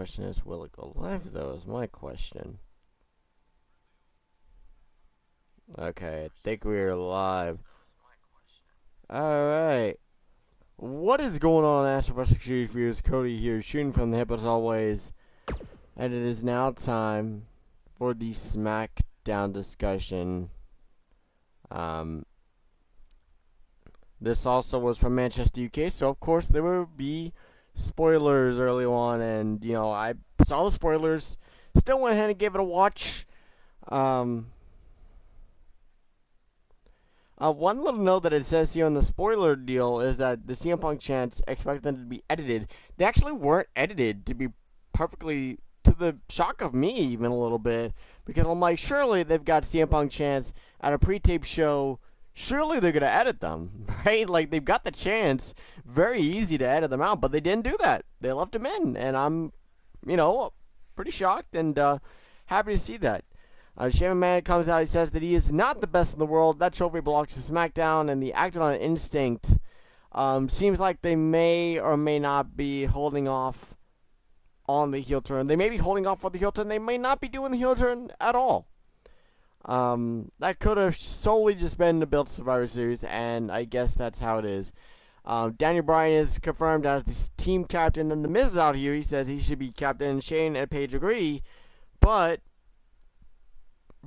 question is, will it go live though? Is my question. Okay, I think we're live. Alright. What is going on, NWS viewers? Cody here, shooting from the hip as always. And it is now time for the Smackdown discussion. This also was from Manchester, UK, so of course there will be spoilers early on, and you know, I saw the spoilers, still went ahead and gave it a watch. One little note that it says here in the spoiler deal is that the CM Punk chants expect them to be edited. They actually weren't edited, to be perfectly, to the shock of me even a little bit, because I'm like, surely they've got CM Punk chants at a pre-tape show. Surely they're going to edit them, right? Like, they've got the chance. Very easy to edit them out, but they didn't do that. They left them in, and I'm, you know, pretty shocked and happy to see that. Shane McMahon comes out, he says that he is not the best in the world. That trophy belongs to SmackDown, and the acted on instinct. Seems like they may or may not be holding off on the heel turn. They may be holding off on the heel turn. They may not be doing the heel turn at all. That could have solely just been the build Survivor Series, and I guess that's how it is. Daniel Bryan is confirmed as the team captain, and The Miz is out here. He says he should be captain, and Shane and Paige agree, but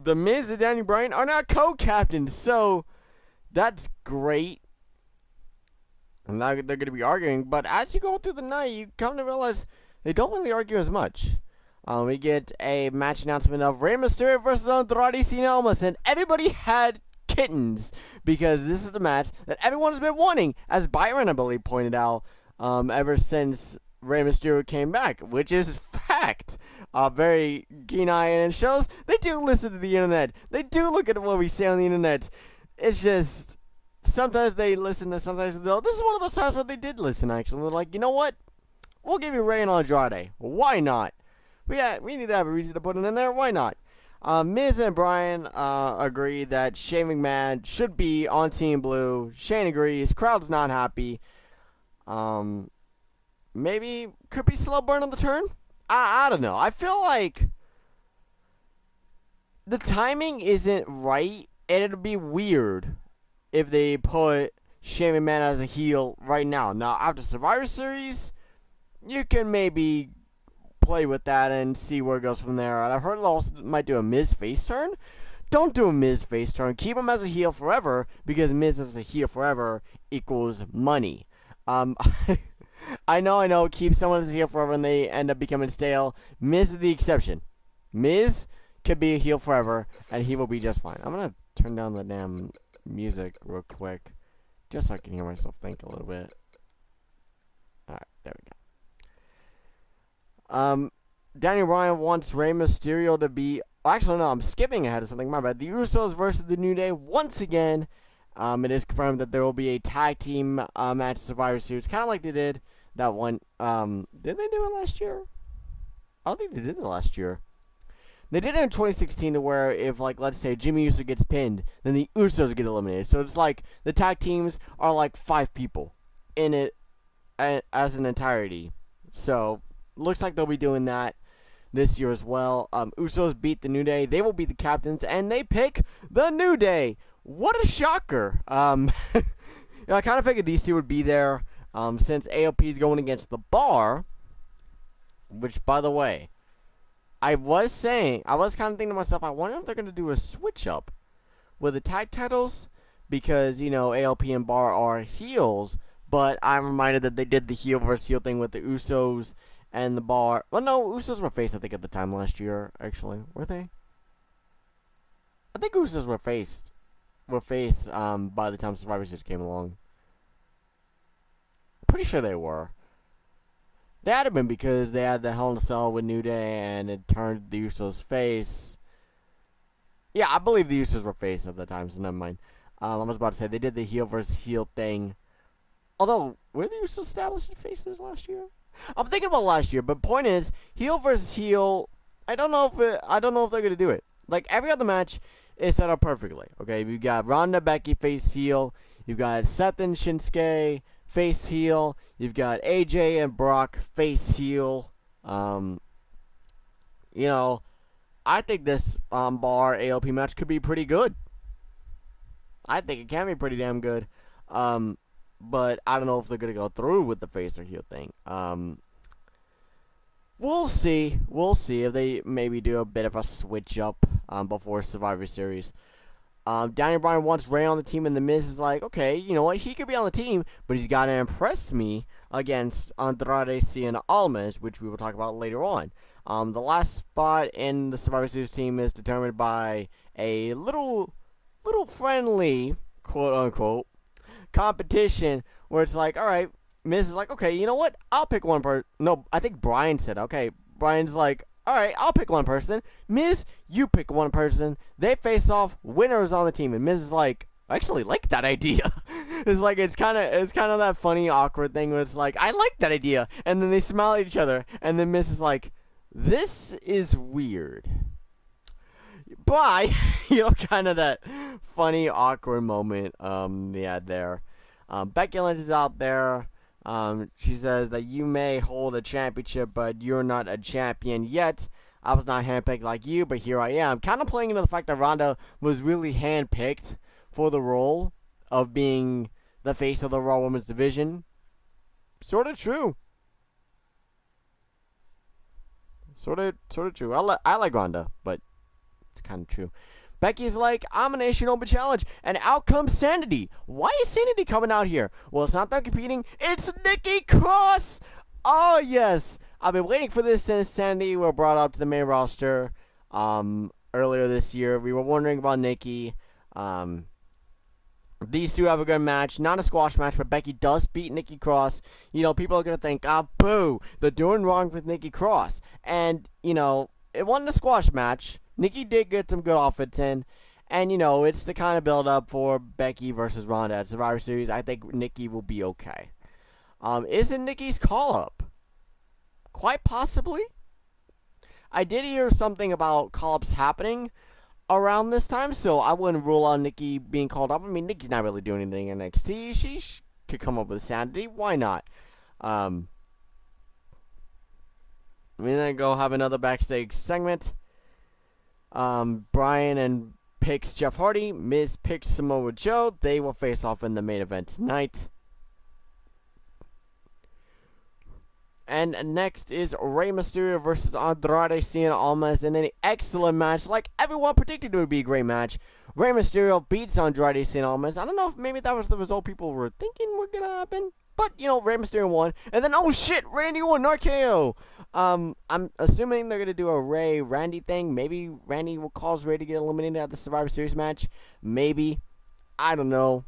The Miz and Daniel Bryan are not co-captains, so that's great. And now they're going to be arguing, but as you go through the night, you come to realize they don't really argue as much. We get a match announcement of Rey Mysterio versus Andrade Cien Almas, and everybody had kittens because this is the match that everyone's been wanting, as Byron, I believe, pointed out, ever since Rey Mysterio came back, which is fact. Very keen-eye, and it shows they do listen to the internet. They do look at what we say on the internet. It's just, sometimes they listen, and sometimes they don't. This is one of those times where they did listen, actually. They're like, you know what? We'll give you Rey and Andrade. Why not? We need to have a reason to put it in there. Why not? Miz and Bryan agree that Shane McMahon should be on Team Blue. Shane agrees. Crowd's not happy. Maybe could be slow burn on the turn. I don't know. I feel like the timing isn't right, and it'd be weird if they put Shane McMahon as a heel right now. Now, after Survivor Series, you can maybe play with that and see where it goes from there. And I've heard it also might do a Miz face turn. Don't do a Miz face turn. Keep him as a heel forever, because Miz as a heel forever equals money. I know. Keep someone as a heel forever and they end up becoming stale. Miz is the exception. Miz could be a heel forever and he will be just fine. I'm gonna turn down the damn music real quick, just so I can hear myself think a little bit. Alright, there we go. Daniel Bryan wants Rey Mysterio to be... Actually, no, I'm skipping ahead of something. My bad. The Usos versus the New Day once again. It is confirmed that there will be a tag team match Survivor Series, kind of like they did that one. Did they do it last year? I don't think they did it last year. They did it in 2016 to where if, like, let's say Jimmy Uso gets pinned, then the Usos get eliminated. So it's like the tag teams are like 5 people in it as an entirety. So looks like they'll be doing that this year as well. Usos beat the New Day. They will be the captains, and they pick the New Day. What a shocker. You know, I kind of figured these two would be there since AOP is going against the Bar, which, by the way, I was kind of thinking to myself, I wonder if they're going to do a switch-up with the tag titles, because, you know, AOP and Bar are heels, but I'm reminded that they did the heel versus heel thing with the Usos and the Bar. Well, no, Usos were face, I think, at the time last year, actually. Were they? I think Usos were face by the time Survivor Series came along. Pretty sure they were. They had to been, because they had the Hell in a Cell with New Day, and it turned the Usos face. Yeah, I believe the Usos were face at the time, so never mind. I was about to say, they did the heel versus heel thing. Although, were the Usos established as faces last year? I'm thinking about last year, but point is, heel versus heel, I don't know if they're going to do it. Like, every other match is set up perfectly. Okay, you've got Ronda, Becky, face heel. You've got Seth and Shinsuke, face heel. You've got AJ and Brock, face heel. I think this bar AOP match could be pretty good. I think it can be pretty damn good. But I don't know if they're gonna go through with the face or heel thing. We'll see. We'll see if they maybe do a bit of a switch up before Survivor Series. Daniel Bryan wants Ray on the team, and The Miz is like, okay, you know what? He could be on the team, but he's got to impress me against Andrade Cien Almas, which we will talk about later on. The last spot in the Survivor Series team is determined by a little friendly, quote unquote, competition where it's like, all right, Miz is like, okay, you know what? I'll pick one person. No, I think Brian said, okay. Brian's like, all right, I'll pick one person. Miz, you pick one person. They face off. Winners on the team. And Miz is like, I actually like that idea. It's kind of that funny, awkward thing where it's like, I like that idea. And then they smile at each other. And then Miz is like, this is weird. But, kind of that funny, awkward moment they had there. Becky Lynch is out there. She says that you may hold a championship, but you're not a champion yet. I was not handpicked like you, but here I am. Kind of playing into the fact that Ronda was really handpicked for the role of being the face of the Raw Women's division. Sort of true. Sort of true. I like Ronda, but it's kind of true. Becky's like, I'm a Nation Open Challenge, and out comes Sanity. Why is Sanity coming out here? Well, it's not them competing, it's Nikki Cross! Oh, yes. I've been waiting for this since Sanity were brought up to the main roster earlier this year. We were wondering about Nikki. These two have a good match. Not a squash match, but Becky does beat Nikki Cross. People are going to think, boo, they're doing wrong with Nikki Cross. And, it wasn't a squash match. Nikki did get some good offense in. And, it's the kind of build-up for Becky versus Ronda at Survivor Series. I think Nikki will be okay. Isn't Nikki's call-up? Quite possibly. I did hear something about call-ups happening around this time, so I wouldn't rule out Nikki being called up. I mean, Nikki's not really doing anything in NXT. She could come up with Sanity. Why not? We're going to go have another backstage segment. Brian picks Jeff Hardy. Miz picks Samoa Joe. They will face off in the main event tonight. And next is Rey Mysterio versus Andrade Cien Almas in an excellent match, like everyone predicted it would be a great match. Rey Mysterio beats Andrade Cien Almas. I don't know if maybe that was the result people were thinking were gonna happen, but Rey Mysterio won. And then oh shit, Randy won RKO. I'm assuming they're gonna do a Randy thing. Maybe Randy will cause Rey to get eliminated at the Survivor Series match. Maybe. I don't know.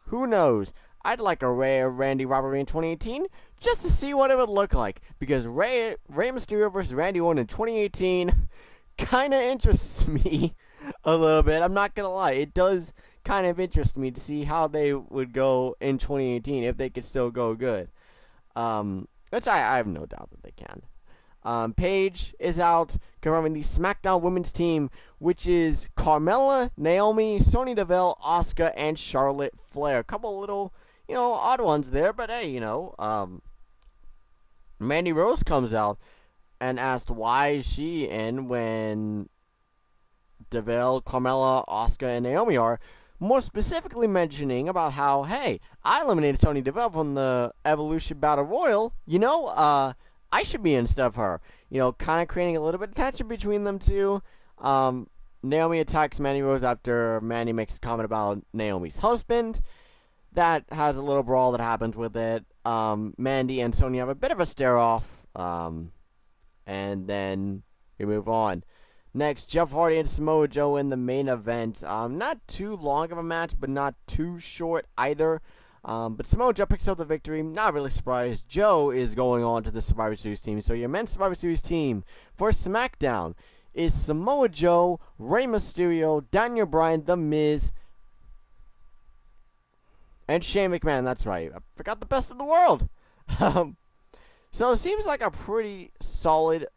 Who knows? I'd like a Randy rivalry in 2018 just to see what it would look like, because Rey Mysterio versus Randy Orton in 2018 kind of interests me a little bit. I'm not gonna lie, it does kind of interest me to see how they would go in 2018 if they could still go good. Which I have no doubt that they can. Paige is out confirming the SmackDown Women's team, which is Carmella, Naomi, Sonya Deville, Asuka, and Charlotte Flair. A couple little odd ones there, but hey, Mandy Rose comes out and asked why is she in when Deville, Carmella, Asuka, and Naomi are. More specifically mentioning about how, hey, I eliminated Sonya Deville from the Evolution Battle Royal. I should be instead of her. Kind of creating a little bit of tension between them two. Naomi attacks Mandy Rose after Mandy makes a comment about Naomi's husband. That has a little brawl that happens with it. Mandy and Sonya have a bit of a stare-off. And then we move on. Next, Jeff Hardy and Samoa Joe in the main event. Not too long of a match, but not too short either. But Samoa Joe picks up the victory. Not really surprised. Joe is going on to the Survivor Series team. So your men's Survivor Series team for SmackDown is Samoa Joe, Rey Mysterio, Daniel Bryan, The Miz, and Shane McMahon. That's right. I forgot the best in the world. So it seems like a pretty solid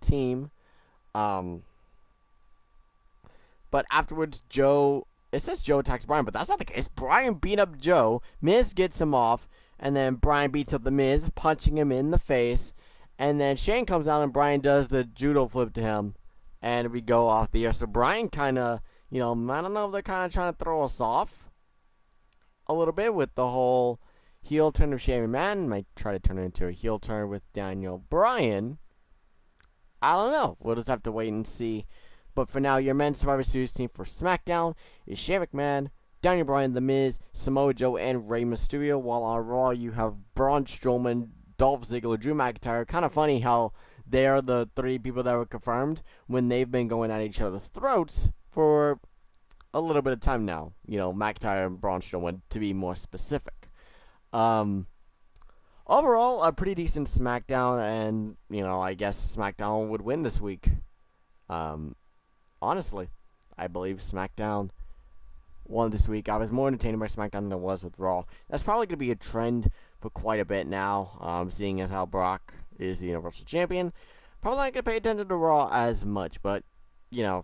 team. But afterwards, it says Joe attacks Bryan, but that's not the case. Bryan beat up Joe. Miz gets him off, and then Bryan beats up The Miz, punching him in the face. And then Shane comes out and Bryan does the judo flip to him, and we go off the air. So Bryan kind of, I don't know if they're kind of trying to throw us off a little bit with the whole heel turn of Shane McMahon. Might try to turn it into a heel turn with Daniel Bryan. I don't know. We'll just have to wait and see. But for now, your men's Survivor Series team for SmackDown is Shane McMahon, Daniel Bryan, The Miz, Samoa Joe, and Rey Mysterio. While on Raw, you have Braun Strowman, Dolph Ziggler, Drew McIntyre. Kind of funny how they are the three people that were confirmed when they've been going at each other's throats for a little bit of time now. McIntyre and Braun Strowman, to be more specific. Overall, a pretty decent SmackDown, and, I guess SmackDown would win this week. Honestly, I believe SmackDown won this week. I was more entertained by SmackDown than I was with Raw. That's probably going to be a trend for quite a bit now, seeing as how Brock is the Universal Champion. Probably not going to pay attention to Raw as much, but, I've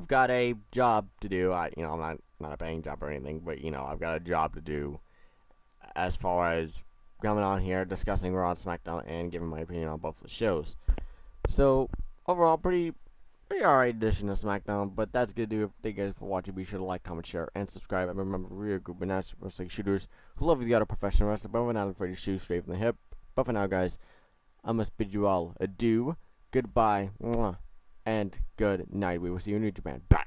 got a job to do. I'm not a paying job or anything, but, I've got a job to do as far as coming on here, discussing Raw and SmackDown, and giving my opinion on both the shows. So, overall, pretty alright edition of SmackDown, but that's good to do. Thank you guys for watching. Be sure to like, comment, share, and subscribe. And remember, we're a group of NWS NationalWrestlingShooters who love the other professional wrestler, but we're not afraid to shoot straight from the hip. But for now, guys, I must bid you all adieu, goodbye, and good night. We will see you in New Japan. Bye!